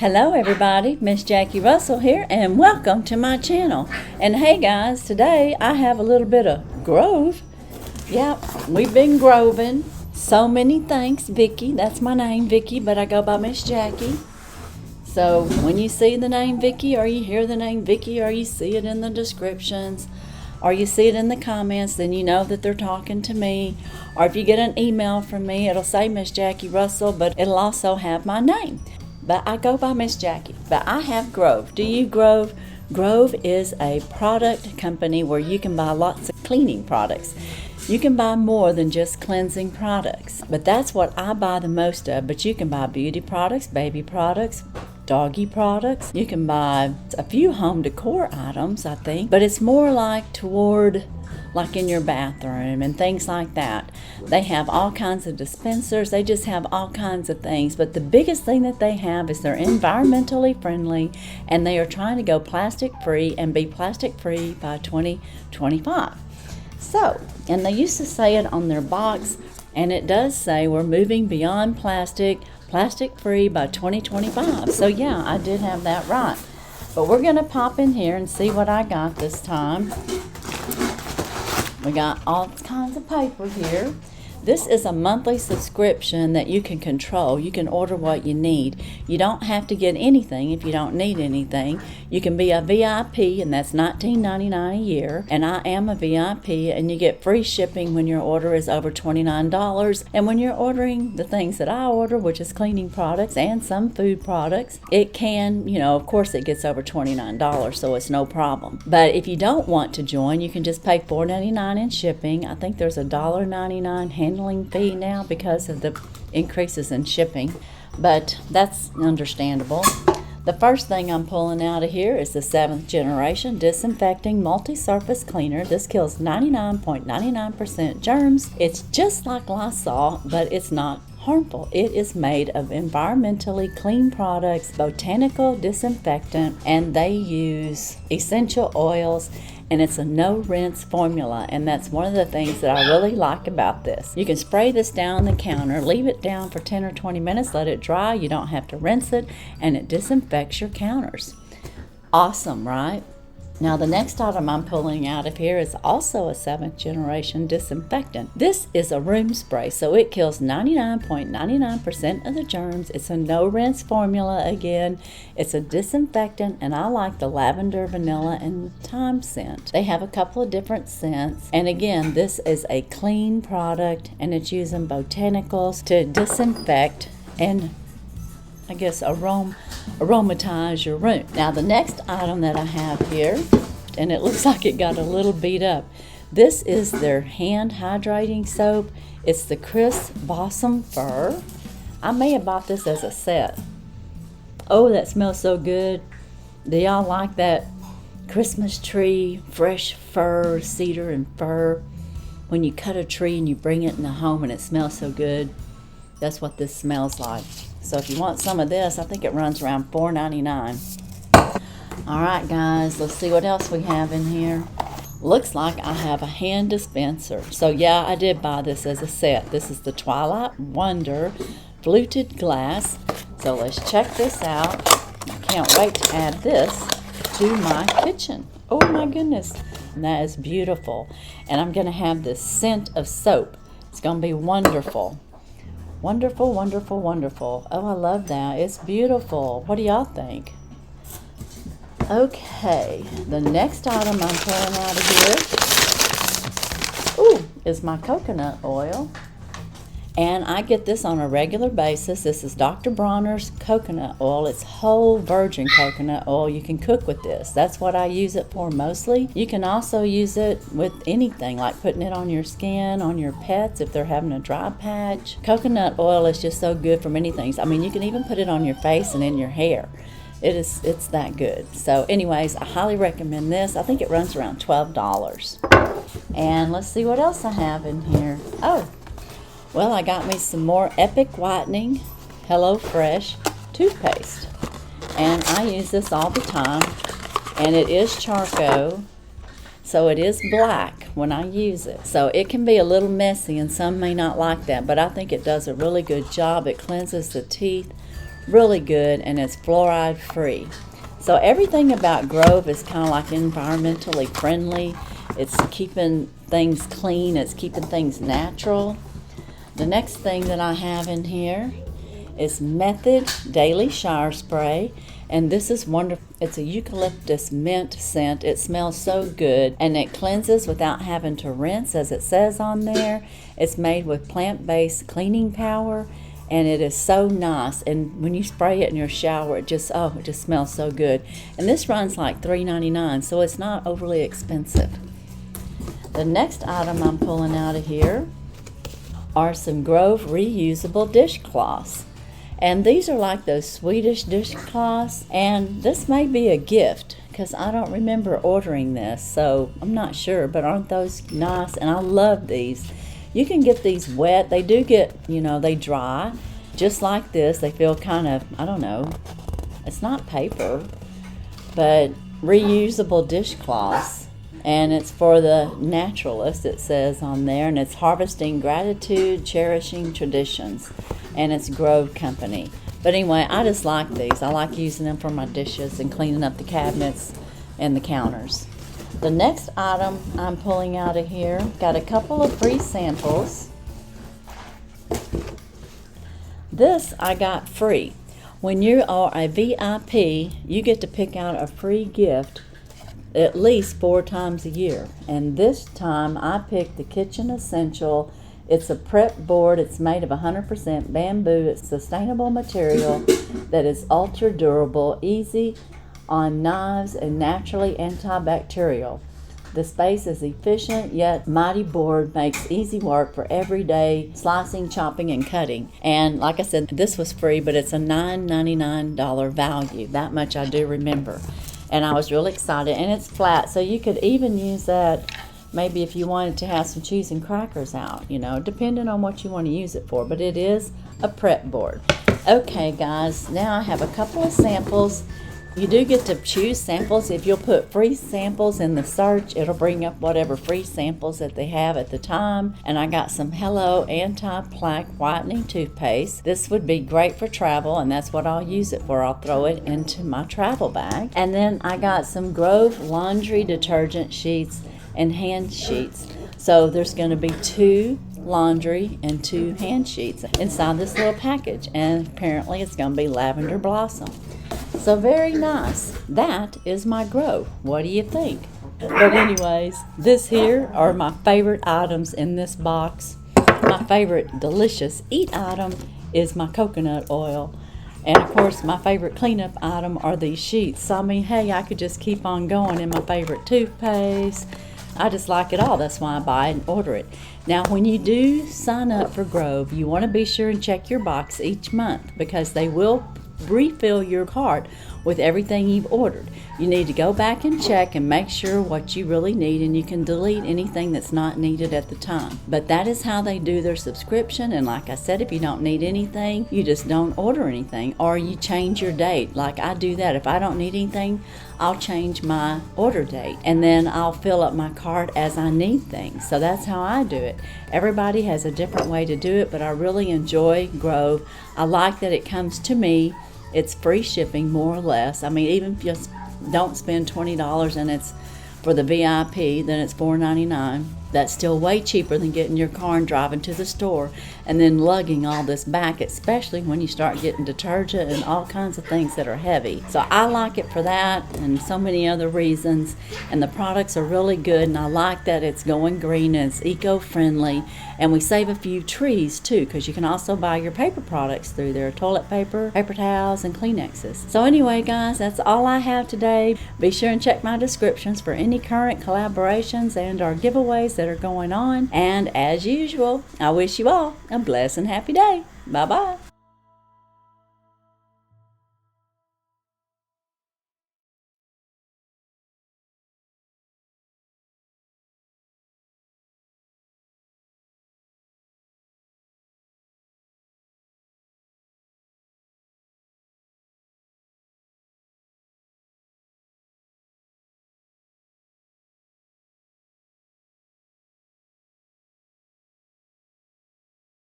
Hello everybody, Miss Jackie Russell here and welcome to my channel. And hey guys, today I have a little bit of grove. Yep, we've been groving. So many thanks, Vicky. That's my name, Vicky, but I go by Miss Jackie. So when you see the name Vicky or you hear the name Vicky or you see it in the descriptions or you see it in the comments, then you know that they're talking to me. Or if you get an email from me, it'll say Miss Jackie Russell, but it'll also have my name. But I go by Miss Jackie. But I have Grove. Do you Grove? Grove is a product company where you can buy lots of cleaning products. You can buy more than just cleansing products. But that's what I buy the most of. But you can buy beauty products, baby products, doggy products. You can buy a few home decor items, I think. But it's more like toward like in your bathroom and things like that. They have all kinds of dispensers. They just have all kinds of things. But the biggest thing that they have is they're environmentally friendly and they are trying to go plastic free and be plastic free by 2025. So, and they used to say it on their box, and it does say we're moving beyond plastic free by 2025. So yeah, I did have that right. But we're gonna pop in here and see what I got this time. We got all kinds of paper here. This is a monthly subscription that you can control. You can order what you need. You don't have to get anything if you don't need anything. You can be a VIP, and that's $19.99 a year. And I am a VIP, and you get free shipping when your order is over $29. And when you're ordering the things that I order, which is cleaning products and some food products, it can, of course it gets over $29, so it's no problem. But if you don't want to join, you can just pay $4.99 in shipping. I think there's a $1.99 handling fee now because of the increases in shipping, but that's understandable. The first thing I'm pulling out of here is the 7th generation disinfecting multi-surface cleaner. This kills 99.99% germs. It's just like Lysol, but it's not harmful. It is made of environmentally clean products, botanical disinfectant, and they use essential oils, and it's a no-rinse formula, and that's one of the things that I really like about this. You can spray this down the counter, leave it down for 10 or 20 minutes, let it dry, you don't have to rinse it, and it disinfects your counters. Awesome, right? Now the next item I'm pulling out of here is also a 7th generation disinfectant. This is a room spray, so it kills 99.99% of the germs. It's a no-rinse formula again. It's a disinfectant, and I like the lavender, vanilla, and thyme scent. They have a couple of different scents, and again, this is a clean product, and it's using botanicals to disinfect and I guess aromatize your room. Now the next item that I have here, and it looks like it got a little beat up. This is their hand hydrating soap. It's the Crisp Balsam Fir. I may have bought this as a set. Oh, that smells so good. Do y'all like that Christmas tree, fresh fir, cedar and fir? When you cut a tree and you bring it in the home and it smells so good, that's what this smells like. So if you want some of this, I think it runs around $4.99. Alright guys, let's see what else we have in here. Looks like I have a hand dispenser. So yeah, I did buy this as a set. This is the Twilight Wonder fluted glass. So let's check this out. I can't wait to add this to my kitchen. Oh my goodness, and that is beautiful. And I'm going to have this scent of soap. It's going to be wonderful. Wonderful, wonderful, wonderful. Oh, I love that. It's beautiful. What do y'all think? Okay, the next item I'm pulling out of here is my coconut oil. And I get this on a regular basis. This is Dr. Bronner's coconut oil. It's whole virgin coconut oil. You can cook with this. That's what I use it for mostly. You can also use it with anything, like putting it on your skin, on your pets if they're having a dry patch. Coconut oil is just so good for many things. I mean, you can even put it on your face and in your hair. It's that good. So anyways, I highly recommend this. I think it runs around $12. And let's see what else I have in here. Oh, well, I got me some more Epic Whitening Hello Fresh toothpaste. And I use this all the time. And it is charcoal. So it is black when I use it. So it can be a little messy and some may not like that. But I think it does a really good job. It cleanses the teeth really good, and it's fluoride free. So everything about Grove is kind of like environmentally friendly. It's keeping things clean. It's keeping things natural. The next thing that I have in here is Method Daily Shower Spray. And this is wonderful. It's a eucalyptus mint scent. It smells so good, and it cleanses without having to rinse, as it says on there. It's made with plant-based cleaning power, and it is so nice. And when you spray it in your shower, it just smells so good. And this runs like $3.99, so it's not overly expensive. The next item I'm pulling out of here are some Grove reusable dishcloths. And these are like those Swedish dishcloths, and this may be a gift because I don't remember ordering this, so I'm not sure, but aren't those nice? And I love these. You can get these wet. They do get, they dry just like this. They feel kind of, I don't know, it's not paper, but reusable dishcloths. And it's for the naturalist, it says on there, and it's harvesting gratitude, cherishing traditions, and it's Grove Company. But anyway, I just like these. I like using them for my dishes and cleaning up the cabinets and the counters. The next item I'm pulling out of here, got a couple of free samples. This I got free. When you are a VIP, you get to pick out a free gift at least 4 times a year. And this time I picked the Kitchen Essential. It's a prep board. It's made of 100% bamboo. It's sustainable material that is ultra durable, easy on knives, and naturally antibacterial. The space is efficient, yet mighty board makes easy work for everyday slicing, chopping, and cutting. And like I said, this was free, but it's a $9.99 value. That much I do remember. And I was really excited. And it's flat, so you could even use that maybe if you wanted to have some cheese and crackers out, depending on what you want to use it for. But it is a prep board. Okay, guys, now I have a couple of samples. You do get to choose samples. If you'll put free samples in the search, it'll bring up whatever free samples that they have at the time. And I got some Hello Anti-Plaque Whitening Toothpaste. This would be great for travel, and that's what I'll use it for. I'll throw it into my travel bag. And then I got some Grove laundry detergent sheets and hand sheets. So there's going to be 2 laundry and 2 hand sheets inside this little package. And apparently it's going to be lavender blossom. So very nice. That is my Grove. What do you think? But anyways, this here are my favorite items in this box. My favorite delicious eat item is my coconut oil. And of course, my favorite cleanup item are these sheets. So I mean, hey, I could just keep on going. In my favorite toothpaste. I just like it all. That's why I buy it and order it. Now, when you do sign up for Grove, you want to be sure and check your box each month, because they will refill your cart with everything you've ordered. You need to go back and check and make sure what you really need, and you can delete anything that's not needed at the time. But that is how they do their subscription. And like I said, if you don't need anything, you just don't order anything, or you change your date. Like I do that. If I don't need anything, I'll change my order date, and then I'll fill up my cart as I need things. So that's how I do it. Everybody has a different way to do it, but I really enjoy Grove. I like that it comes to me. It's free shipping, more or less. I mean, even if you don't spend $20 and it's for the VIP, then it's $4.99. That's still way cheaper than getting your car and driving to the store and then lugging all this back, especially when you start getting detergent and all kinds of things that are heavy. So I like it for that and so many other reasons. And the products are really good, and I like that it's going green and it's eco-friendly. And we save a few trees too, because you can also buy your paper products through there: toilet paper, paper towels, and Kleenexes. So anyway, guys, that's all I have today. Be sure and check my descriptions for any current collaborations and our giveaways that are going on. And as usual, I wish you all a blessed and happy day. Bye-bye.